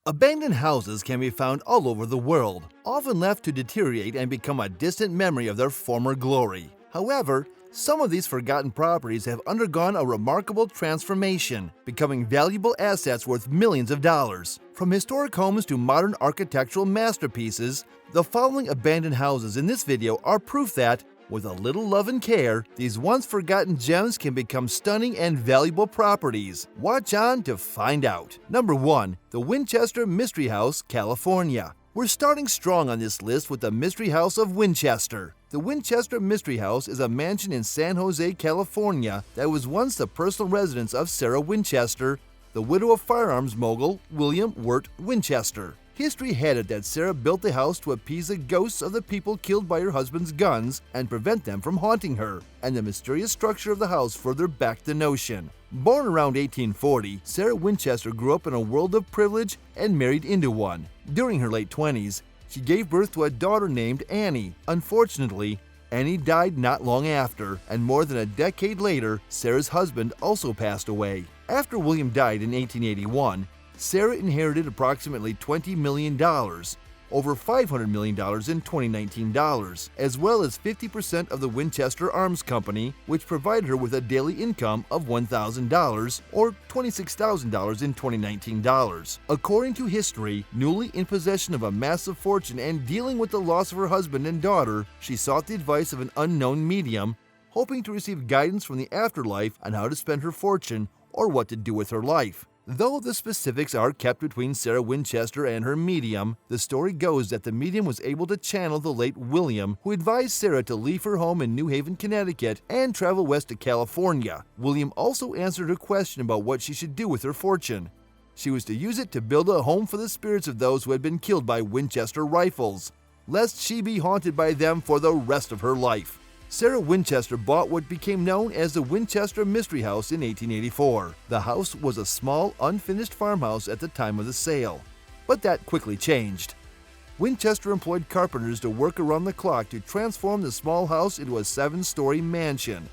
Abandoned houses can be found all over the world, often left to deteriorate and become a distant memory of their former glory. However, some of these forgotten properties have undergone a remarkable transformation, becoming valuable assets worth millions of dollars. From historic homes to modern architectural masterpieces, the following abandoned houses in this video are proof that, with a little love and care, these once forgotten gems can become stunning and valuable properties. Watch on to find out. Number 1. The Winchester Mystery House, California. We're starting strong on this list with the Mystery House of Winchester. The Winchester Mystery House is a mansion in San Jose, California that was once the personal residence of Sarah Winchester, the widow of firearms mogul William Wirt Winchester. History had it that Sarah built the house to appease the ghosts of the people killed by her husband's guns and prevent them from haunting her, and the mysterious structure of the house further backed the notion. Born around 1840, Sarah Winchester grew up in a world of privilege and married into one. During her late 20s, she gave birth to a daughter named Annie. Unfortunately, Annie died not long after, and more than a decade later, Sarah's husband also passed away. After William died in 1881, Sarah inherited approximately $20 million, over $500 million in 2019 dollars, as well as 50% of the Winchester Arms Company, which provided her with a daily income of $1,000 or $26,000 in 2019 dollars. According to history, newly in possession of a massive fortune and dealing with the loss of her husband and daughter, she sought the advice of an unknown medium, hoping to receive guidance from the afterlife on how to spend her fortune or what to do with her life. Though the specifics are kept between Sarah Winchester and her medium, the story goes that the medium was able to channel the late William, who advised Sarah to leave her home in New Haven, Connecticut, and travel west to California. William also answered her question about what she should do with her fortune. She was to use it to build a home for the spirits of those who had been killed by Winchester rifles, lest she be haunted by them for the rest of her life. Sarah Winchester bought what became known as the Winchester Mystery House in 1884. The house was a small, unfinished farmhouse at the time of the sale, but that quickly changed. Winchester employed carpenters to work around the clock to transform the small house into a 7-story mansion.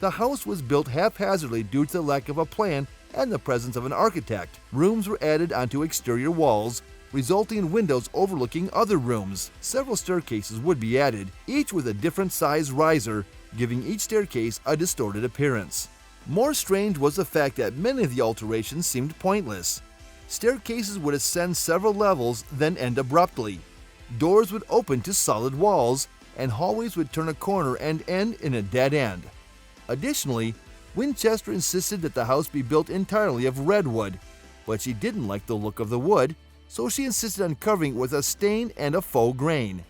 The house was built haphazardly due to the lack of a plan and the presence of an architect. Rooms were added onto exterior walls, resulting in windows overlooking other rooms. Several staircases would be added, each with a different size riser, giving each staircase a distorted appearance. More strange was the fact that many of the alterations seemed pointless. Staircases would ascend several levels, then end abruptly. Doors would open to solid walls, and hallways would turn a corner and end in a dead end. Additionally, Winchester insisted that the house be built entirely of redwood, but she didn't like the look of the wood, so she insisted on covering it with a stain and a faux grain.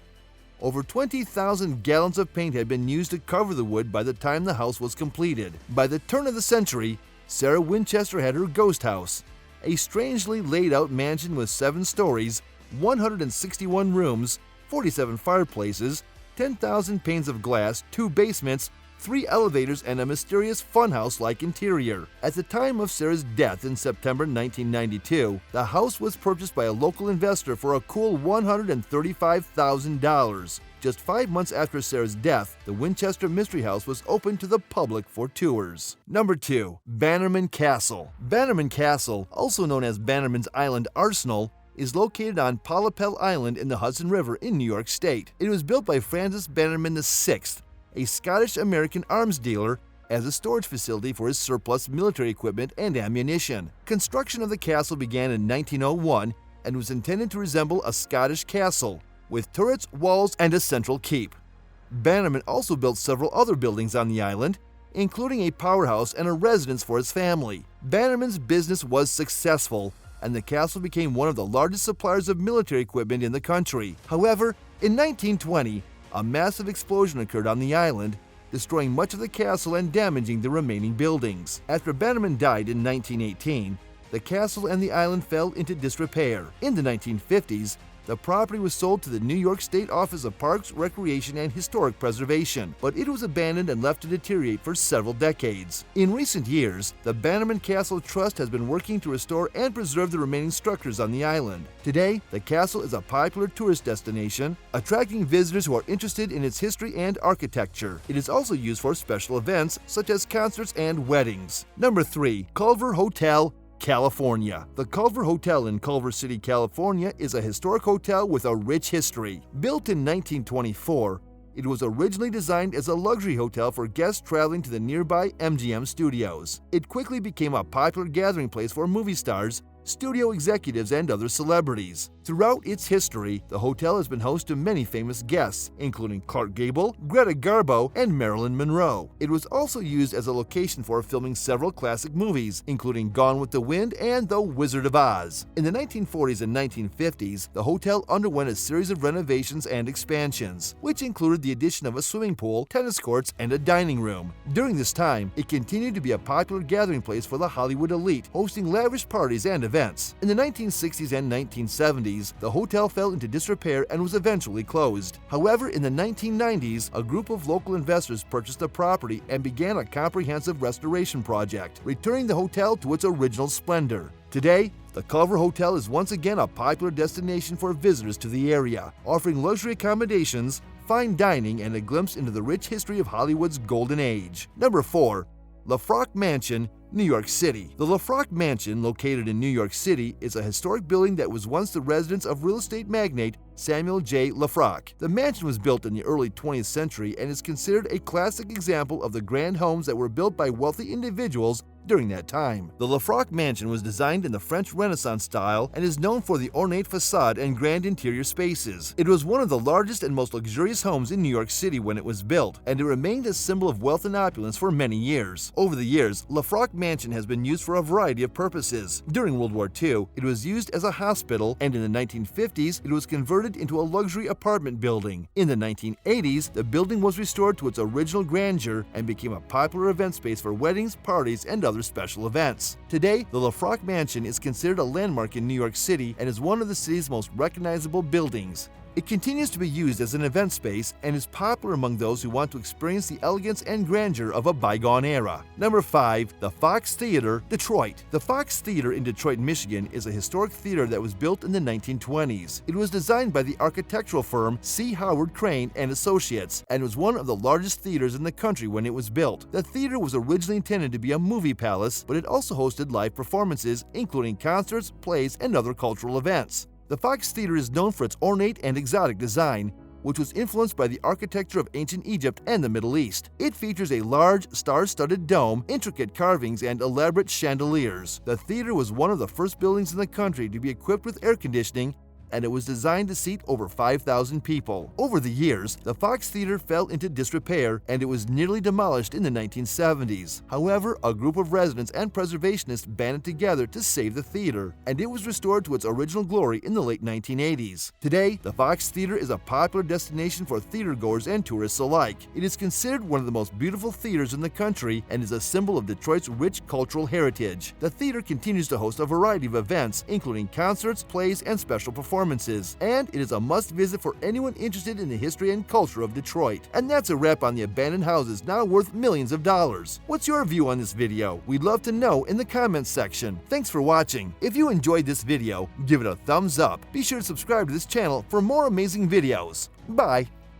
Over 20,000 gallons of paint had been used to cover the wood by the time the house was completed. By the turn of the century, Sarah Winchester had her ghost house, a strangely laid out mansion with 7 stories, 161 rooms, 47 fireplaces, 10,000 panes of glass, 2 basements, 3 elevators, and a mysterious funhouse-like interior. At the time of Sarah's death in September 1992, the house was purchased by a local investor for a cool $135,000. Just 5 months after Sarah's death, the Winchester Mystery House was opened to the public for tours. Number 2. Bannerman Castle. Bannerman Castle, also known as Bannerman's Island Arsenal, is located on Polypel Island in the Hudson River in New York State. It was built by Francis Bannerman VI, a Scottish-American arms dealer, as a storage facility for his surplus military equipment and ammunition. Construction of the castle began in 1901 and was intended to resemble a Scottish castle, with turrets, walls, and a central keep. Bannerman also built several other buildings on the island, including a powerhouse and a residence for his family. Bannerman's business was successful, and the castle became one of the largest suppliers of military equipment in the country. However, in 1920, a massive explosion occurred on the island, destroying much of the castle and damaging the remaining buildings. After Bannerman died in 1918, the castle and the island fell into disrepair. In the 1950s, the property was sold to the New York State Office of Parks, Recreation, and Historic Preservation, but it was abandoned and left to deteriorate for several decades. In recent years, the Bannerman Castle Trust has been working to restore and preserve the remaining structures on the island. Today, the castle is a popular tourist destination, attracting visitors who are interested in its history and architecture. It is also used for special events such as concerts and weddings. Number 3. Culver Hotel, California. The Culver Hotel in Culver City, California is a historic hotel with a rich history. Built in 1924, it was originally designed as a luxury hotel for guests traveling to the nearby MGM studios. It quickly became a popular gathering place for movie stars, studio executives, and other celebrities. Throughout its history, the hotel has been host to many famous guests, including Clark Gable, Greta Garbo, and Marilyn Monroe. It was also used as a location for filming several classic movies, including Gone with the Wind and The Wizard of Oz. In the 1940s and 1950s, the hotel underwent a series of renovations and expansions, which included the addition of a swimming pool, tennis courts, and a dining room. During this time, it continued to be a popular gathering place for the Hollywood elite, hosting lavish parties and events. In the 1960s and 1970s, the hotel fell into disrepair and was eventually closed. However, in the 1990s, a group of local investors purchased the property and began a comprehensive restoration project, returning the hotel to its original splendor. Today, the Culver Hotel is once again a popular destination for visitors to the area, offering luxury accommodations, fine dining, and a glimpse into the rich history of Hollywood's golden age. Number 4. LaFrock Mansion, New York City. The LaFrock Mansion, located in New York City, is a historic building that was once the residence of real estate magnate Samuel J. LaFrock. The mansion was built in the early 20th century and is considered a classic example of the grand homes that were built by wealthy individuals during that time. The LaFrock Mansion was designed in the French Renaissance style and is known for the ornate facade and grand interior spaces. It was one of the largest and most luxurious homes in New York City when it was built, and it remained a symbol of wealth and opulence for many years. Over the years, LaFrock Mansion has been used for a variety of purposes. During World War II, it was used as a hospital, and in the 1950s, it was converted into a luxury apartment building. In the 1980s, the building was restored to its original grandeur and became a popular event space for weddings, parties, and other special events. Today, the LaFrock Mansion is considered a landmark in New York City and is one of the city's most recognizable buildings. It continues to be used as an event space and is popular among those who want to experience the elegance and grandeur of a bygone era. Number 5. The Fox Theater, Detroit. The Fox Theater in Detroit, Michigan is a historic theater that was built in the 1920s. It was designed by the architectural firm C. Howard Crane and Associates and was one of the largest theaters in the country when it was built. The theater was originally intended to be a movie palace, but it also hosted live performances, including concerts, plays, and other cultural events. The Fox Theater is known for its ornate and exotic design, which was influenced by the architecture of ancient Egypt and the Middle East. It features a large, star-studded dome, intricate carvings, and elaborate chandeliers. The theater was one of the first buildings in the country to be equipped with air conditioning, and it was designed to seat over 5,000 people. Over the years, the Fox Theater fell into disrepair and it was nearly demolished in the 1970s. However, a group of residents and preservationists banded together to save the theater, and it was restored to its original glory in the late 1980s. Today, the Fox Theater is a popular destination for theatergoers and tourists alike. It is considered one of the most beautiful theaters in the country and is a symbol of Detroit's rich cultural heritage. The theater continues to host a variety of events, including concerts, plays, and special performances, and it is a must-visit for anyone interested in the history and culture of Detroit. And that's a wrap on the abandoned houses now worth millions of dollars. What's your view on this video? We'd love to know in the comments section. Thanks for watching. If you enjoyed this video, give it a thumbs up. Be sure to subscribe to this channel for more amazing videos. Bye!